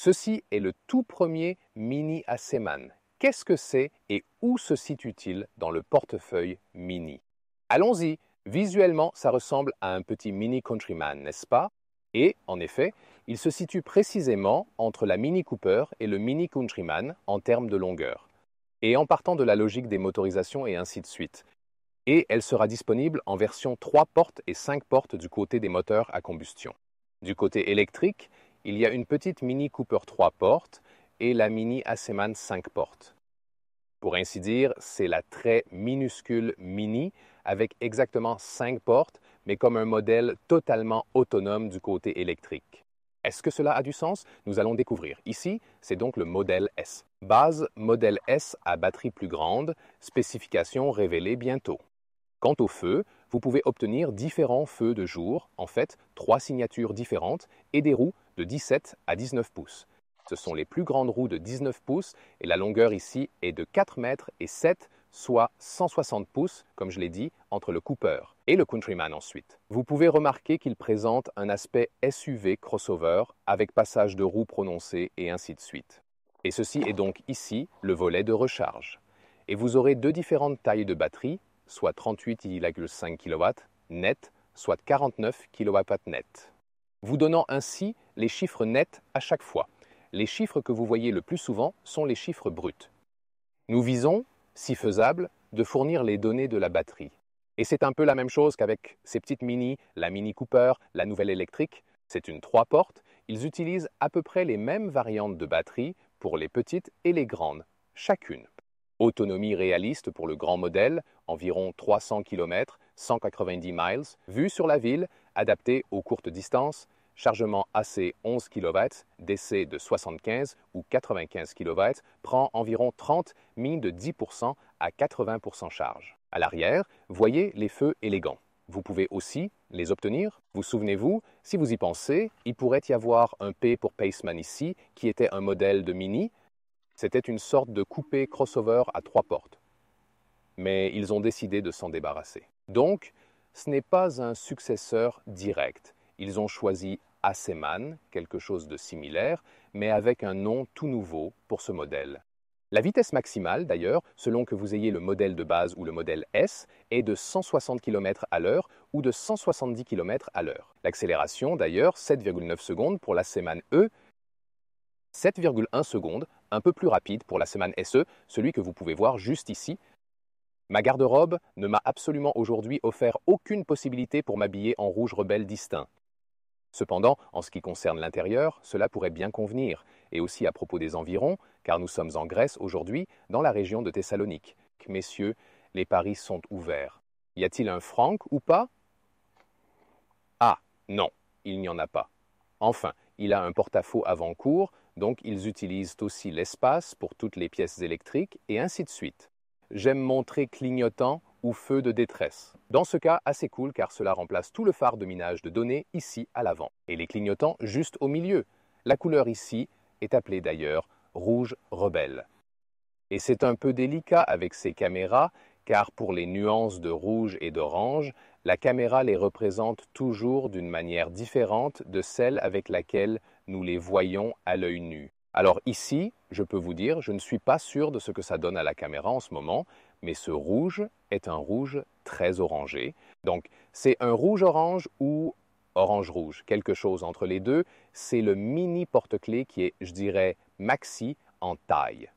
Ceci est le tout premier Mini Aceman. Qu'est-ce que c'est et où se situe-t-il dans le portefeuille Mini? Allons-y, visuellement ça ressemble à un petit Mini Countryman, n'est-ce pas? Et, en effet, il se situe précisément entre la Mini Cooper et le Mini Countryman en termes de longueur. Et en partant de la logique des motorisations et ainsi de suite. Et elle sera disponible en version 3 portes et 5 portes du côté des moteurs à combustion. Du côté électrique, il y a une petite Mini Cooper 3 portes et la Mini Aceman 5 portes. Pour ainsi dire, c'est la très minuscule Mini avec exactement 5 portes, mais comme un modèle totalement autonome du côté électrique. Est-ce que cela a du sens? Nous allons découvrir. Ici, c'est donc le modèle S. Base modèle S à batterie plus grande, spécifications révélées bientôt. Quant au feu, vous pouvez obtenir différents feux de jour, en fait 3 signatures différentes, et des roues de 17 à 19 pouces. Ce sont les plus grandes roues de 19 pouces et la longueur ici est de 4 mètres et 7, soit 160 pouces, comme je l'ai dit, entre le Cooper et le Countryman ensuite. Vous pouvez remarquer qu'il présente un aspect SUV crossover avec passage de roues prononcé et ainsi de suite. Et ceci est donc ici le volet de recharge. Et vous aurez deux différentes tailles de batterie, soit 38,5 kW net, soit 49 kW net, vous donnant ainsi les chiffres nets à chaque fois. Les chiffres que vous voyez le plus souvent sont les chiffres bruts. Nous visons, si faisable, de fournir les données de la batterie. Et c'est un peu la même chose qu'avec ces petites Mini, la Mini Cooper, la nouvelle électrique. C'est une 3 portes. Ils utilisent à peu près les mêmes variantes de batterie pour les petites et les grandes, chacune. Autonomie réaliste pour le grand modèle, environ 300 km, 190 miles, vue sur la ville, adaptée aux courtes distances, chargement AC 11 kW, DC de 75 ou 95 kW, prend environ 30, mis de 10% à 80% charge. À l'arrière, voyez les feux élégants. Vous pouvez aussi les obtenir. Vous souvenez-vous, si vous y pensez, il pourrait y avoir un P pour Paceman ici, qui était un modèle de Mini. C'était une sorte de coupé crossover à 3 portes. Mais ils ont décidé de s'en débarrasser. Donc, ce n'est pas un successeur direct. Ils ont choisi Aceman, quelque chose de similaire, mais avec un nom tout nouveau pour ce modèle. La vitesse maximale, d'ailleurs, selon que vous ayez le modèle de base ou le modèle S, est de 160 km à l'heure ou de 170 km à l'heure. L'accélération, d'ailleurs, 7,9 secondes pour l'Aceman E, 7,1 secondes, un peu plus rapide pour l'Aceman SE, celui que vous pouvez voir juste ici. Ma garde-robe ne m'a absolument aujourd'hui offert aucune possibilité pour m'habiller en rouge rebelle distinct. Cependant, en ce qui concerne l'intérieur, cela pourrait bien convenir, et aussi à propos des environs, car nous sommes en Grèce aujourd'hui, dans la région de Thessalonique. Messieurs, les paris sont ouverts. Y a-t-il un franc ou pas? Ah, non, il n'y en a pas. Enfin, il a un porte-à-faux avant-cour, donc ils utilisent aussi l'espace pour toutes les pièces électriques, et ainsi de suite. J'aime montrer clignotant ou feu de détresse. Dans ce cas, assez cool car cela remplace tout le phare de minage de données ici à l'avant. Et les clignotants juste au milieu. La couleur ici est appelée d'ailleurs rouge rebelle. Et c'est un peu délicat avec ces caméras car pour les nuances de rouge et d'orange, la caméra les représente toujours d'une manière différente de celle avec laquelle nous les voyons à l'œil nu. Alors ici, je peux vous dire, je ne suis pas sûr de ce que ça donne à la caméra en ce moment, mais ce rouge est un rouge très orangé. Donc c'est un rouge-orange ou orange-rouge, quelque chose entre les deux. C'est le mini porte-clés qui est, je dirais, maxi en taille.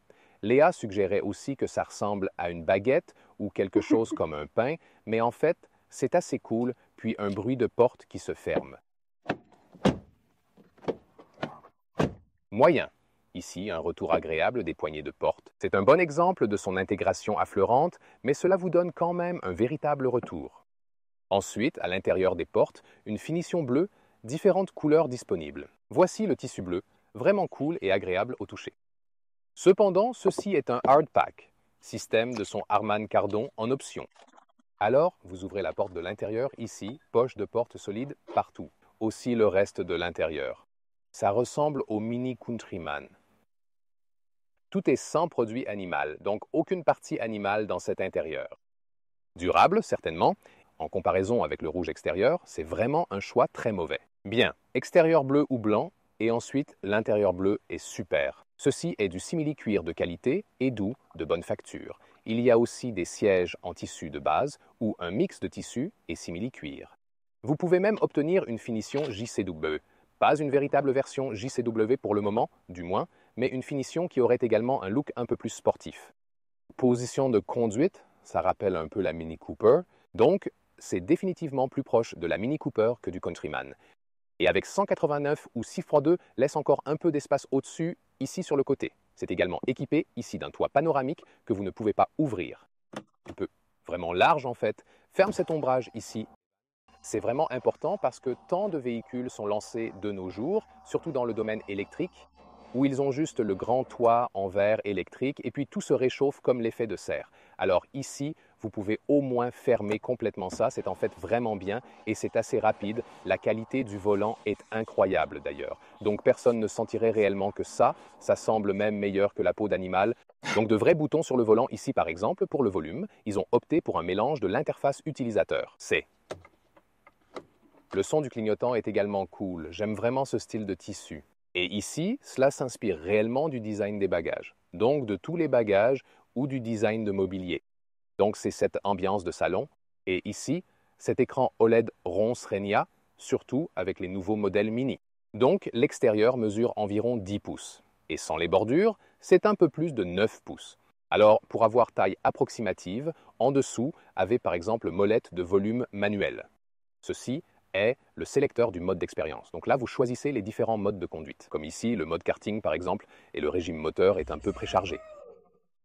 Léa suggérait aussi que ça ressemble à une baguette ou quelque chose comme un pain, mais en fait, c'est assez cool, puis un bruit de porte qui se ferme. Moyen. Ici, un retour agréable des poignées de porte. C'est un bon exemple de son intégration affleurante, mais cela vous donne quand même un véritable retour. Ensuite, à l'intérieur des portes, une finition bleue, différentes couleurs disponibles. Voici le tissu bleu, vraiment cool et agréable au toucher. Cependant, ceci est un hardpack, système de son Harman Kardon en option. Alors, vous ouvrez la porte de l'intérieur, ici, poche de porte solide partout. Aussi le reste de l'intérieur. Ça ressemble au Mini Countryman. Tout est sans produit animal, donc aucune partie animale dans cet intérieur. Durable, certainement. En comparaison avec le rouge extérieur, c'est vraiment un choix très mauvais. Bien, extérieur bleu ou blanc, et ensuite l'intérieur bleu est super. Ceci est du simili-cuir de qualité et doux, de bonne facture. Il y a aussi des sièges en tissu de base ou un mix de tissu et simili-cuir. Vous pouvez même obtenir une finition JCW. Pas une véritable version JCW pour le moment, du moins, mais une finition qui aurait également un look un peu plus sportif. Position de conduite, ça rappelle un peu la Mini Cooper, donc c'est définitivement plus proche de la Mini Cooper que du Countryman. Et avec 189 ou 6x2 laisse encore un peu d'espace au-dessus, ici sur le côté. C'est également équipé ici d'un toit panoramique que vous ne pouvez pas ouvrir. Un peu vraiment large en fait. Ferme cet ombrage ici. C'est vraiment important parce que tant de véhicules sont lancés de nos jours, surtout dans le domaine électrique, où ils ont juste le grand toit en verre électrique et puis tout se réchauffe comme l'effet de serre. Alors ici, vous pouvez au moins fermer complètement ça, c'est en fait vraiment bien et c'est assez rapide. La qualité du volant est incroyable d'ailleurs. Donc personne ne sentirait réellement que ça semble même meilleur que la peau d'animal. Donc de vrais boutons sur le volant ici par exemple pour le volume, ils ont opté pour un mélange de l'interface utilisateur. Le son du clignotant est également cool, j'aime vraiment ce style de tissu. Et ici, cela s'inspire réellement du design des bagages, donc de tous les bagages ou du design de mobilier. Donc c'est cette ambiance de salon. Et ici, cet écran OLED Ronce Renia, surtout avec les nouveaux modèles mini. Donc l'extérieur mesure environ 10 pouces. Et sans les bordures, c'est un peu plus de 9 pouces. Alors pour avoir taille approximative, en dessous avait par exemple molette de volume manuel. Ceci est le sélecteur du mode d'expérience. Donc là, vous choisissez les différents modes de conduite. Comme ici, le mode karting par exemple, et le régime moteur est un peu préchargé.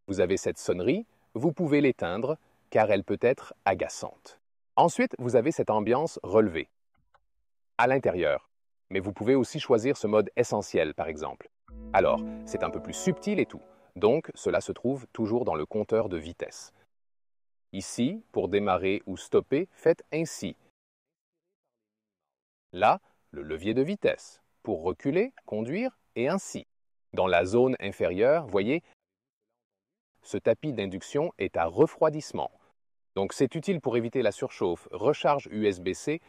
Vous avez cette sonnerie, vous pouvez l'éteindre car elle peut être agaçante. Ensuite, vous avez cette ambiance relevée à l'intérieur. Mais vous pouvez aussi choisir ce mode essentiel par exemple. Alors, c'est un peu plus subtil et tout. Donc, cela se trouve toujours dans le compteur de vitesse. Ici, pour démarrer ou stopper, faites ainsi. Là, le levier de vitesse. Pour reculer, conduire, et ainsi. Dans la zone inférieure, voyez, ce tapis d'induction est à refroidissement. Donc c'est utile pour éviter la surchauffe. Recharge USB-C.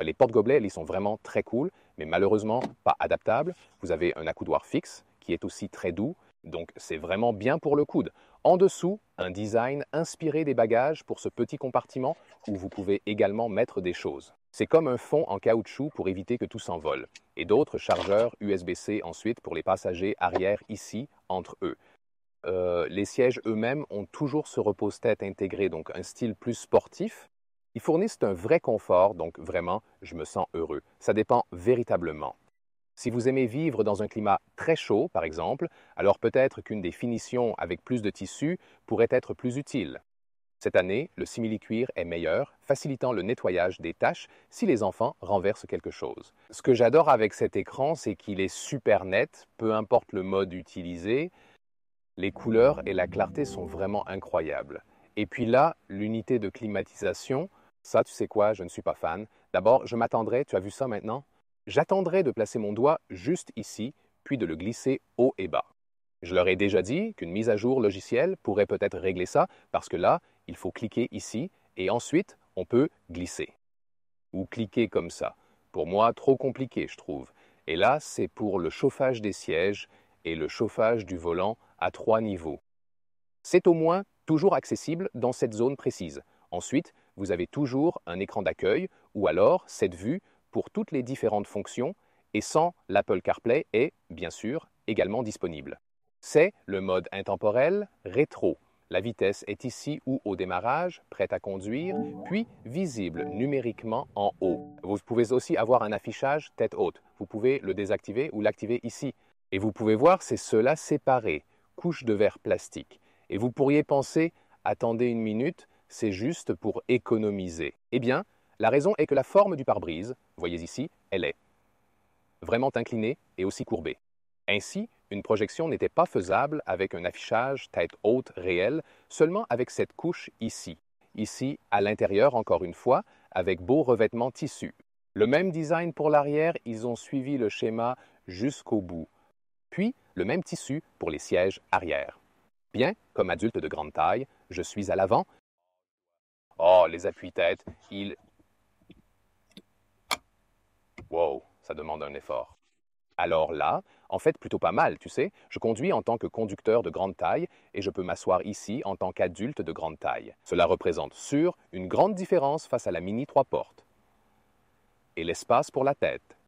Les porte-gobelets, ils sont vraiment très cool, mais malheureusement pas adaptables. Vous avez un accoudoir fixe qui est aussi très doux, donc c'est vraiment bien pour le coude. En dessous, un design inspiré des bagages pour ce petit compartiment où vous pouvez également mettre des choses. C'est comme un fond en caoutchouc pour éviter que tout s'envole. Et d'autres chargeurs USB-C ensuite pour les passagers arrière ici, entre eux. Les sièges eux-mêmes ont toujours ce repose-tête intégré, donc un style plus sportif. Ils fournissent un vrai confort, donc vraiment, je me sens heureux. Ça dépend véritablement. Si vous aimez vivre dans un climat très chaud, par exemple, alors peut-être qu'une des finitions avec plus de tissu pourrait être plus utile. Cette année, le simili-cuir est meilleur, facilitant le nettoyage des taches si les enfants renversent quelque chose. Ce que j'adore avec cet écran, c'est qu'il est super net, peu importe le mode utilisé. Les couleurs et la clarté sont vraiment incroyables. Et puis là, l'unité de climatisation, ça, tu sais quoi, je ne suis pas fan. D'abord, je m'attendrais, tu as vu ça maintenant? J'attendrai de placer mon doigt juste ici, puis de le glisser haut et bas. Je leur ai déjà dit qu'une mise à jour logicielle pourrait peut-être régler ça, parce que là, il faut cliquer ici, et ensuite, on peut glisser. Ou cliquer comme ça. Pour moi, trop compliqué, je trouve. Et là, c'est pour le chauffage des sièges et le chauffage du volant à 3 niveaux. C'est au moins toujours accessible dans cette zone précise. Ensuite, vous avez toujours un écran d'accueil ou alors cette vue pour toutes les différentes fonctions et sans l'Apple CarPlay est, bien sûr, également disponible. C'est le mode intemporel rétro. La vitesse est ici ou au démarrage, prête à conduire, puis visible numériquement en haut. Vous pouvez aussi avoir un affichage tête haute. Vous pouvez le désactiver ou l'activer ici. Et vous pouvez voir, c'est cela séparé, couche de verre plastique. Et vous pourriez penser, attendez une minute, c'est juste pour économiser. Eh bien, la raison est que la forme du pare-brise, voyez ici, elle est vraiment inclinée et aussi courbée. Ainsi, une projection n'était pas faisable avec un affichage tête haute réel, seulement avec cette couche ici. Ici, à l'intérieur, encore une fois, avec beau revêtement tissu. Le même design pour l'arrière, ils ont suivi le schéma jusqu'au bout. Puis, le même tissu pour les sièges arrière. Bien, comme adulte de grande taille, je suis à l'avant. Oh, les appuis-têtes, Wow, ça demande un effort. Alors là, en fait, plutôt pas mal, tu sais. Je conduis en tant que conducteur de grande taille et je peux m'asseoir ici en tant qu'adulte de grande taille. Cela représente sûr une grande différence face à la Mini 3 portes. Et l'espace pour la tête.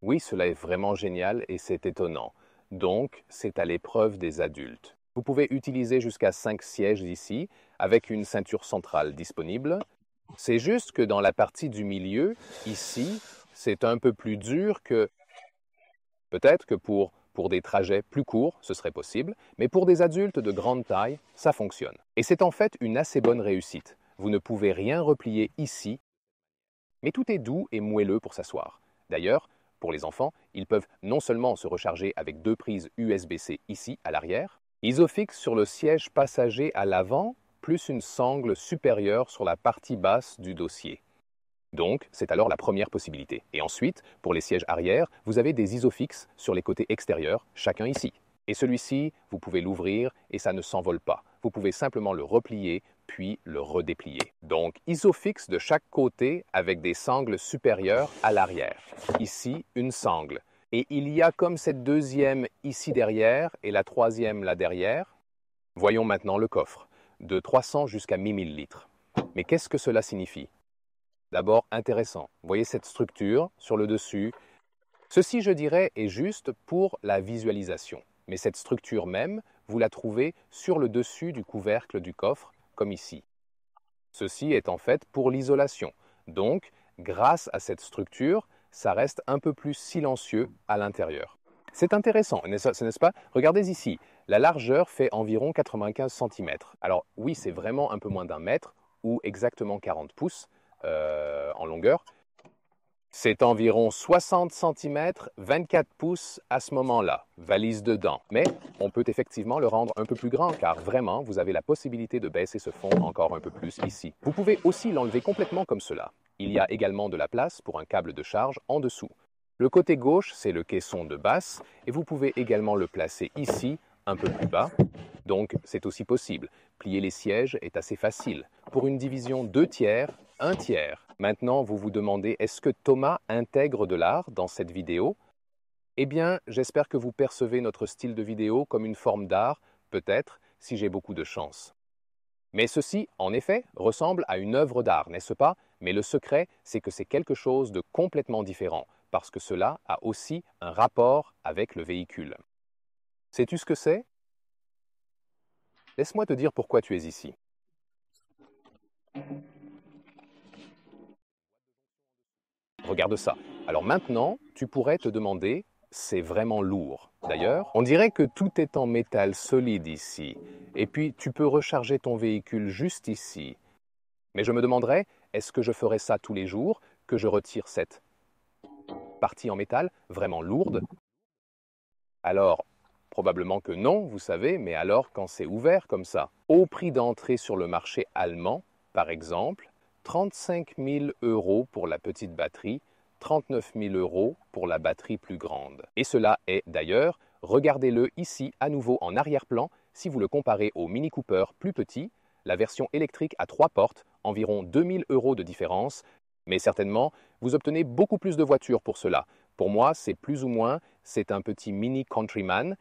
Oui, cela est vraiment génial et c'est étonnant. Donc, c'est à l'épreuve des adultes. Vous pouvez utiliser jusqu'à 5 sièges ici, avec une ceinture centrale disponible. C'est juste que dans la partie du milieu, ici, c'est un peu plus dur que... Peut-être que pour des trajets plus courts, ce serait possible, mais pour des adultes de grande taille, ça fonctionne. Et c'est en fait une assez bonne réussite. Vous ne pouvez rien replier ici, mais tout est doux et moelleux pour s'asseoir. D'ailleurs, pour les enfants, ils peuvent non seulement se recharger avec 2 prises USB-C ici à l'arrière, Isofix sur le siège passager à l'avant, plus une sangle supérieure sur la partie basse du dossier. Donc, c'est alors la première possibilité. Et ensuite, pour les sièges arrière, vous avez des Isofix sur les côtés extérieurs, chacun ici. Et celui-ci, vous pouvez l'ouvrir et ça ne s'envole pas. Vous pouvez simplement le replier, puis le redéplier. Donc, Isofix de chaque côté avec des sangles supérieures à l'arrière. Ici, une sangle. Et il y a comme cette deuxième ici derrière et la troisième là derrière. Voyons maintenant le coffre, de 300 jusqu'à 1000 litres. Mais qu'est-ce que cela signifie? D'abord, intéressant. Voyez cette structure sur le dessus. Ceci, je dirais, est juste pour la visualisation. Mais cette structure même, vous la trouvez sur le dessus du couvercle du coffre, comme ici. Ceci est en fait pour l'isolation. Donc, grâce à cette structure, ça reste un peu plus silencieux à l'intérieur. C'est intéressant, n'est-ce pas? Regardez ici, la largeur fait environ 95 cm. Alors oui, c'est vraiment un peu moins d'un mètre, ou exactement 40 pouces en longueur. C'est environ 60 cm, 24 pouces à ce moment-là, valise dedans. Mais on peut effectivement le rendre un peu plus grand car vraiment, vous avez la possibilité de baisser ce fond encore un peu plus ici. Vous pouvez aussi l'enlever complètement comme cela. Il y a également de la place pour un câble de charge en dessous. Le côté gauche, c'est le caisson de basse et vous pouvez également le placer ici, un peu plus bas. Donc, c'est aussi possible. Plier les sièges est assez facile. Pour une division 2 tiers, 1 tiers. Maintenant, vous vous demandez, est-ce que Thomas intègre de l'art dans cette vidéo? Eh bien, j'espère que vous percevez notre style de vidéo comme une forme d'art, peut-être, si j'ai beaucoup de chance. Mais ceci, en effet, ressemble à une œuvre d'art, n'est-ce pas? Mais le secret, c'est que c'est quelque chose de complètement différent, parce que cela a aussi un rapport avec le véhicule. Sais-tu ce que c'est? Laisse-moi te dire pourquoi tu es ici. Regarde ça. Alors maintenant, tu pourrais te demander, c'est vraiment lourd. D'ailleurs, on dirait que tout est en métal solide ici. Et puis, tu peux recharger ton véhicule juste ici. Mais je me demanderais, est-ce que je ferais ça tous les jours, que je retire cette partie en métal vraiment lourde? Alors, probablement que non, vous savez, mais alors quand c'est ouvert comme ça, au prix d'entrée sur le marché allemand, par exemple, 35 000 € pour la petite batterie, 39 000 € pour la batterie plus grande. Et cela est d'ailleurs, regardez-le ici à nouveau en arrière-plan, si vous le comparez au Mini Cooper plus petit, la version électrique à 3 portes, environ 2 000 € de différence, mais certainement, vous obtenez beaucoup plus de voitures pour cela. Pour moi, c'est plus ou moins, c'est un petit Mini Countryman